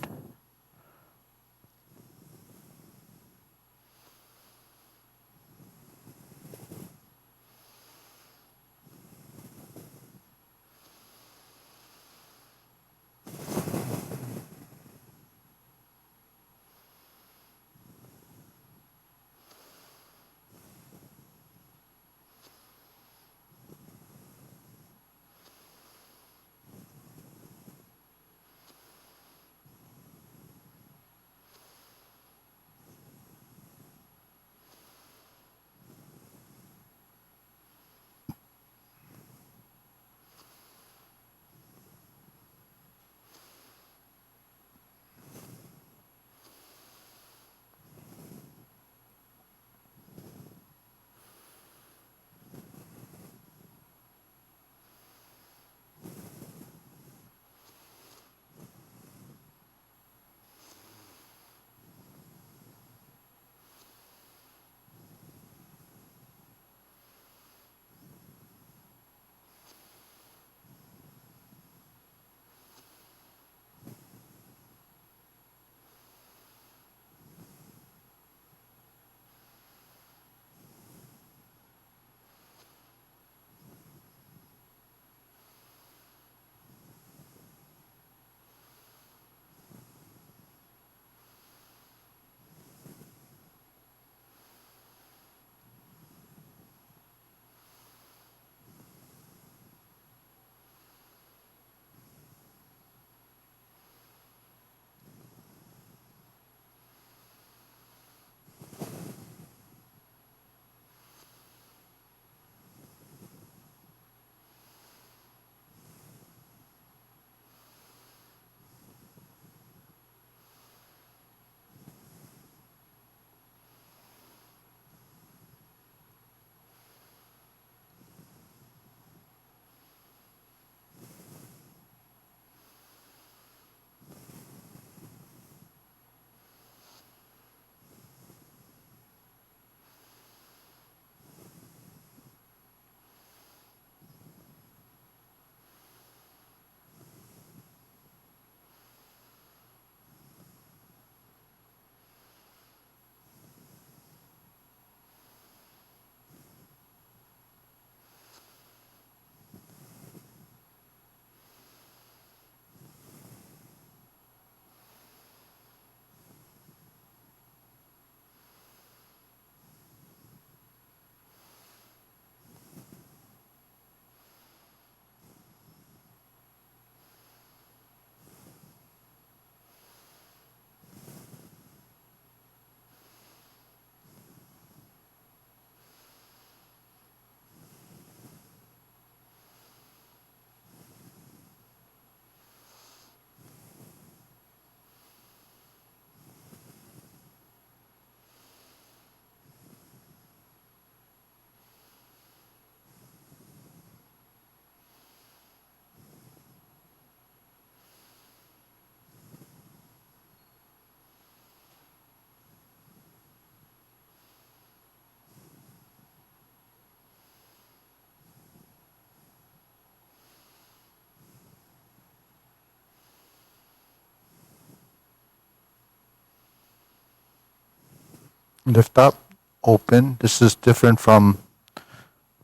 Lift up, open. This is different from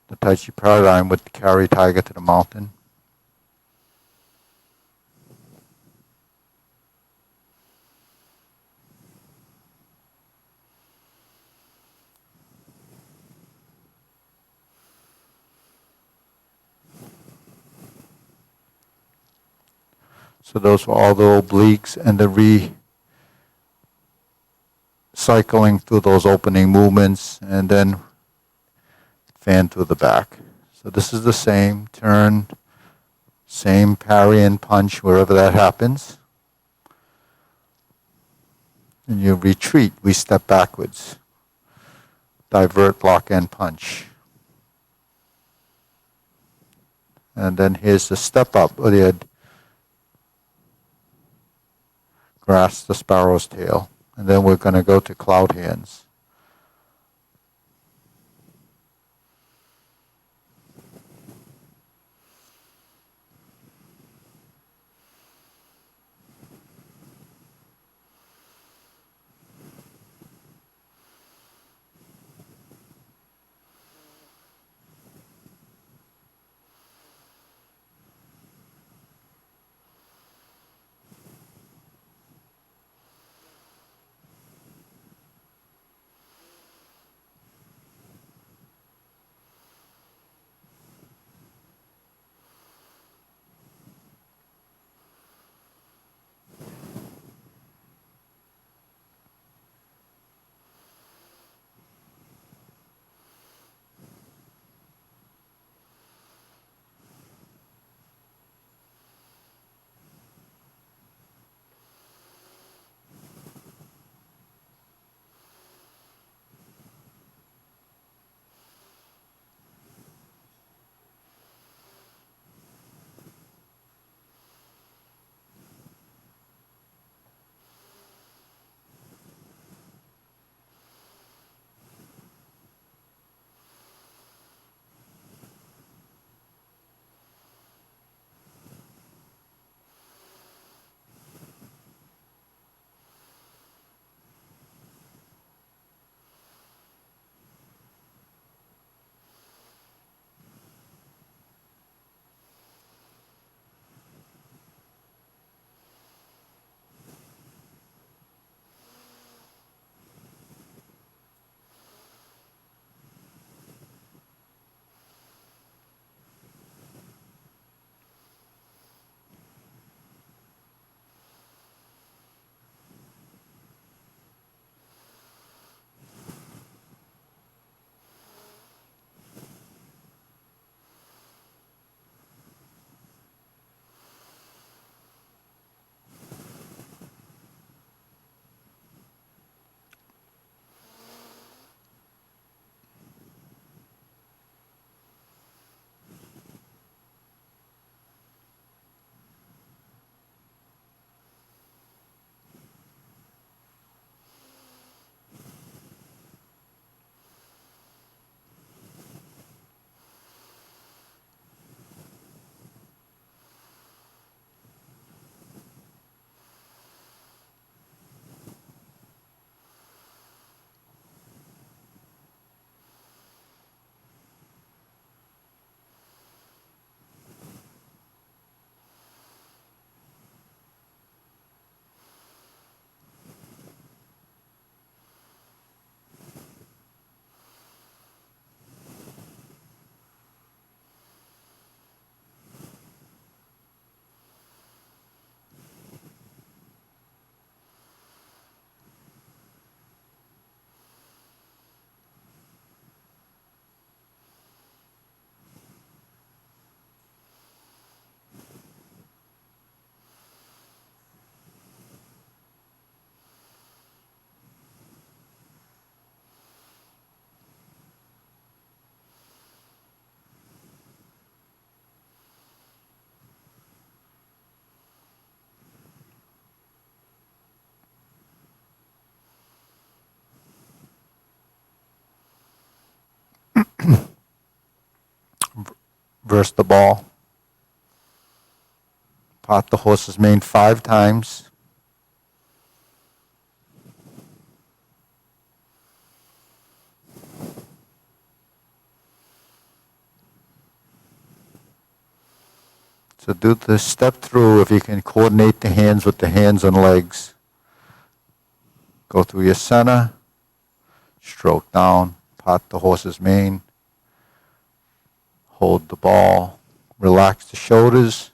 the Tai Chi Paradigm with the carry tiger to the mountain. So those were all the obliques and the recycling through those opening movements and then fan through the back. So this is the same turn, same parry and punch wherever that happens. And you retreat, we step backwards. Divert, lock, and punch. And then here's the step up, where you grasp the sparrow's tail. And then we're going to go to cloud hands. Verse the ball. Pot the horse's mane 5 times. So do the step through. If you can coordinate the hands with the hands and legs. Go through your center, stroke down, part the horse's mane, hold the ball, relax the shoulders,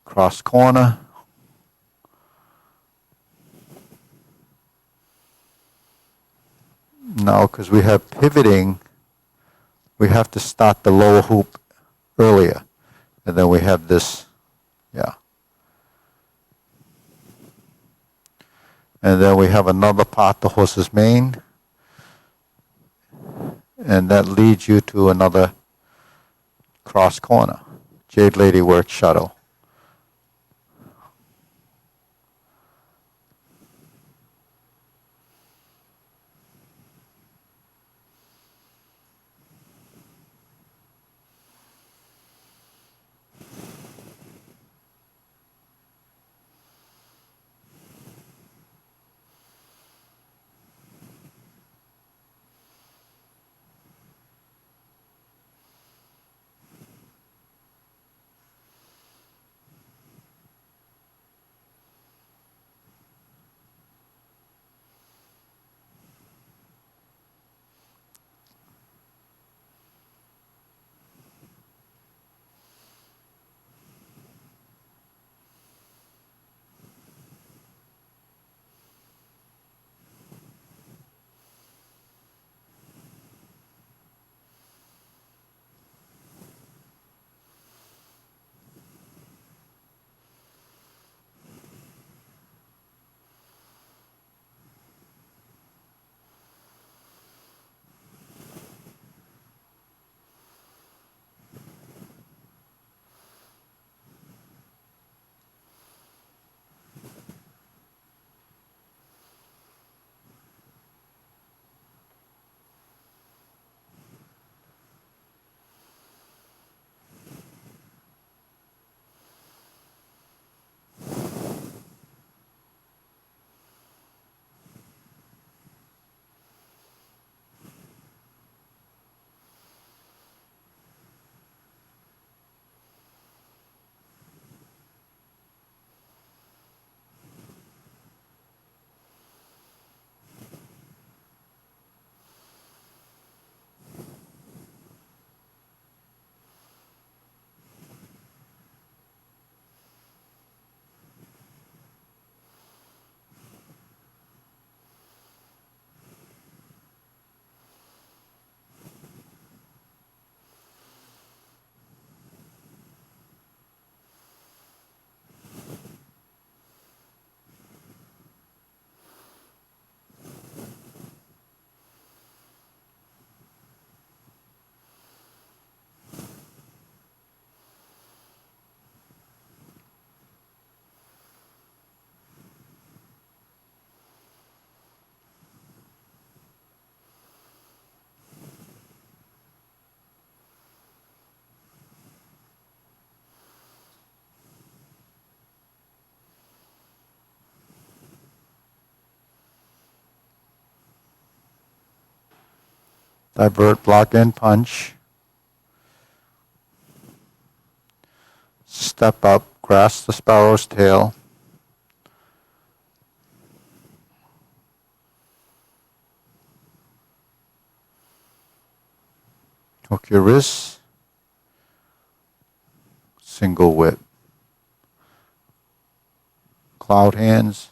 cross corner. Now, because we have pivoting, we have to start the lower hoop earlier. And then we have this, yeah. And then we have another part, the horse's mane. And that leads you to another cross corner. Jade Lady work shuttle. Divert, block, and punch. Step up, grasp the sparrow's tail. Hook your wrists. Single whip. Cloud hands.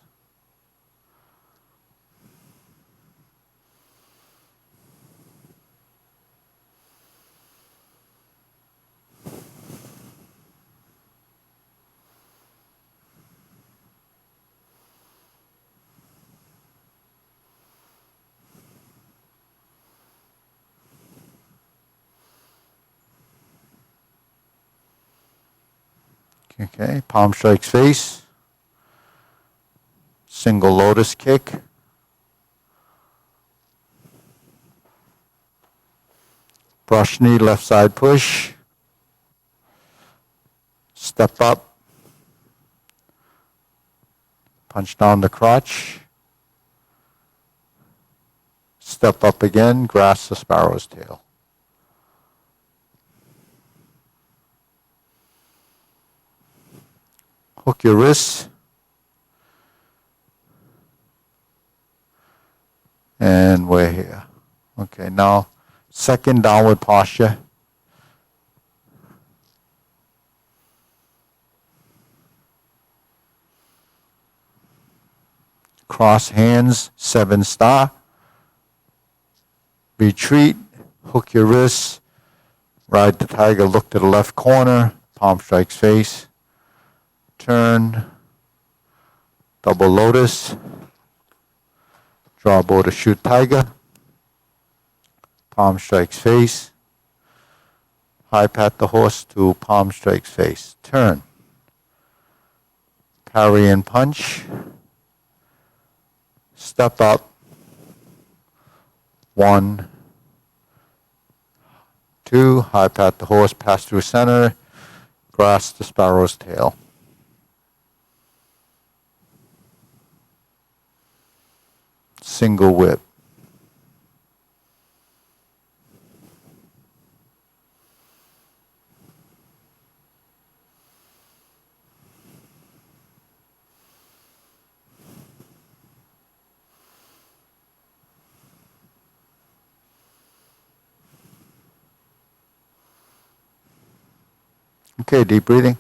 Okay, palm strikes face. Single lotus kick. Brush knee, left side push. Step up. Punch down the crotch. Step up again, grasp the sparrow's tail. hook your wrists. And we're here. Okay, now second downward posture. Cross hands, 7-star. Retreat, hook your wrists. Ride the tiger, look to the left corner, palm strikes face. Turn, double lotus. Draw bow to shoot tiger. Palm strikes face. High pat the horse to palm strikes face. Turn. Parry and punch. Step up. 1, 2. High pat the horse, pass through center. Grasp the sparrow's tail. Single whip. Okay, deep breathing.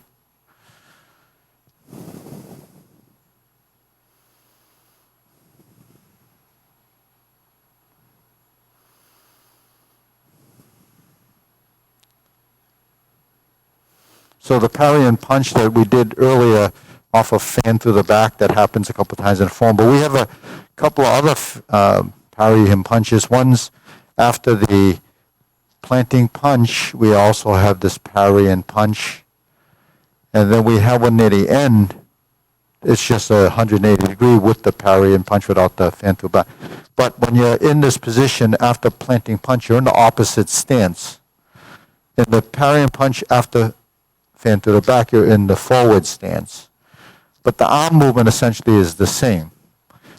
So the parry and punch that we did earlier off of fan through the back, that happens a couple times in form. But we have a couple of other parry and punches. One's after the planting punch, we also have this parry and punch. And then we have one near the end. It's just a 180 degree with the parry and punch without the fan through back. But when you're in this position after planting punch, you're in the opposite stance. In the parry and punch after fan to the back, you're in the forward stance. But the arm movement essentially is the same.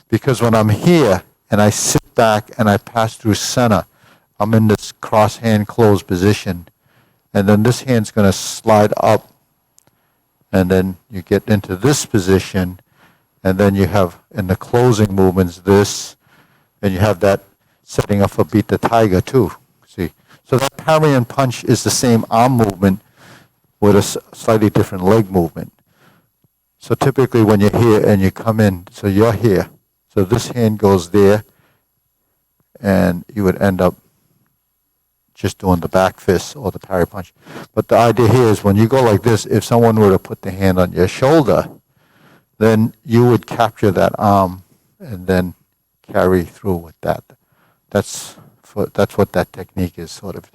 Because when I'm here and I sit back and I pass through center, I'm in this cross hand closed position. And then this hand's going to slide up. And then you get into this position. And then you have in the closing movements this. And you have that setting up for beat the tiger too. See? So that parry and punch is the same arm movement with a slightly different leg movement. So typically when you're here and you come in, so you're here. So this hand goes there, and you would end up just doing the back fist or the parry punch. But the idea here is when you go like this, if someone were to put the hand on your shoulder, then you would capture that arm and then carry through with that. That's what that technique is sort of.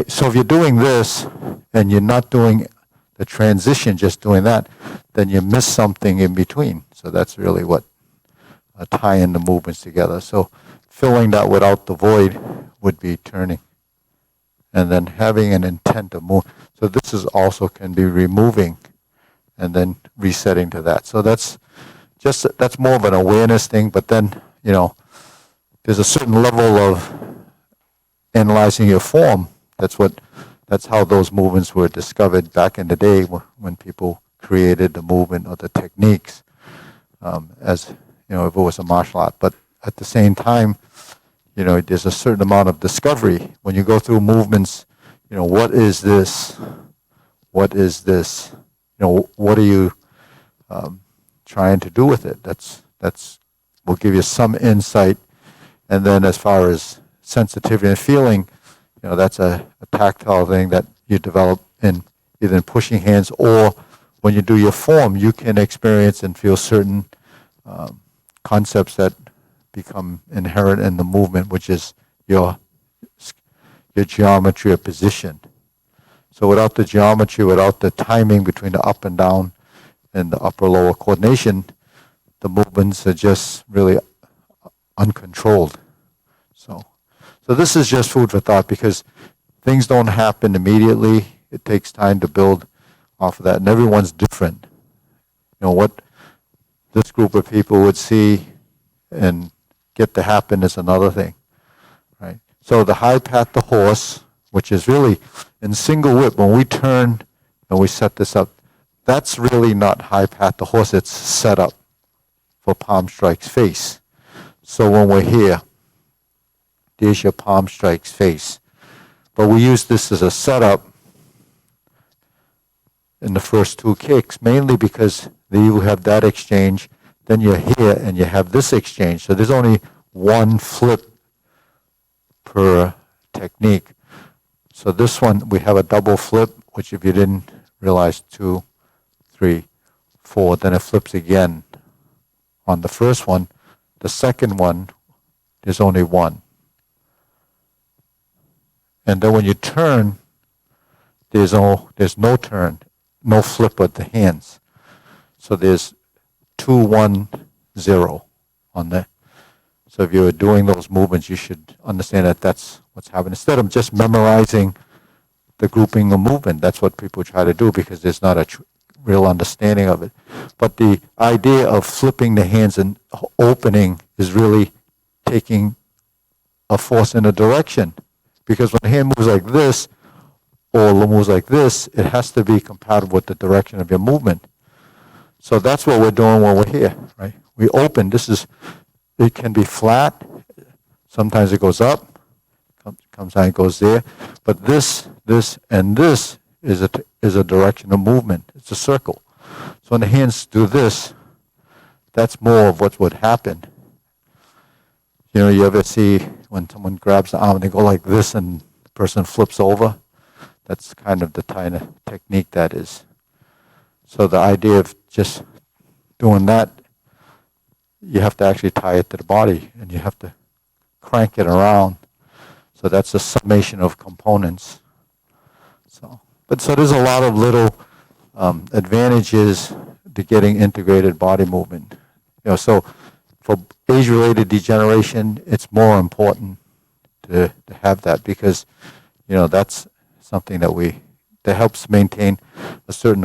So if you're doing this and you're not doing the transition, just doing that, then you miss something in between. So that's really what tying the movements together. So filling that without the void would be turning. And then having an intent to move. So this is also can be removing and then resetting to that. So that's more of an awareness thing, but then, there's a certain level of analyzing your form. That's how those movements were discovered back in the day when people created the movement or the techniques, as if it was a martial art. But at the same time, there's a certain amount of discovery when you go through movements. What is this? What is this? What are you trying to do with it? That's will give you some insight. And then as far as sensitivity and feeling, that's a tactile thing that you develop in either in pushing hands or when you do your form, you can experience and feel certain concepts that become inherent in the movement, which is your geometry of position. So without the geometry, without the timing between the up and down and the upper-lower coordination, the movements are just really uncontrolled. So this is just food for thought because things don't happen immediately. It takes time to build off of that, and everyone's different. What this group of people would see and get to happen is another thing, right? So the high pat the horse, which is really in single whip, when we turn and we set this up, that's really not high pat the horse. It's set up for palm strikes face. So when we're here, there's your palm strikes face. But we use this as a setup in the first two kicks, mainly because you have that exchange, then you're here and you have this exchange. So there's only one flip per technique. So this one, we have a double flip, which if you didn't realize, 2, 3, 4, then it flips again on the first one. The second one, there's only one. And then when you turn, there's no turn, no flip with the hands. So there's 2, 1, 0 on there. So if you're doing those movements, you should understand that that's what's happening. Instead of just memorizing the grouping of movement, that's what people try to do because there's not a real understanding of it. But the idea of flipping the hands and opening is really taking a force in a direction. Because when the hand moves like this, or moves like this, it has to be compatible with the direction of your movement. So that's what we're doing when we're here, right? We open. It can be flat. Sometimes it goes up. Comes down, it goes there. But this, and this is a direction of movement. It's a circle. So when the hands do this, that's more of what would happen. You ever see when someone grabs the arm and they go like this and the person flips over? That's kind of the kind of technique that is. So the idea of just doing that, you have to actually tie it to the body and you have to crank it around. So that's a summation of components. So there's a lot of little advantages to getting integrated body movement. So for age-related degeneration, it's more important to have that because, that's something that helps maintain a certain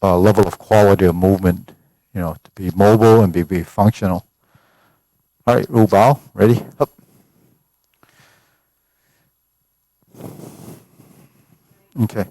level of quality of movement, to be mobile and be functional. All right, Wu Bao, ready? Up. Okay.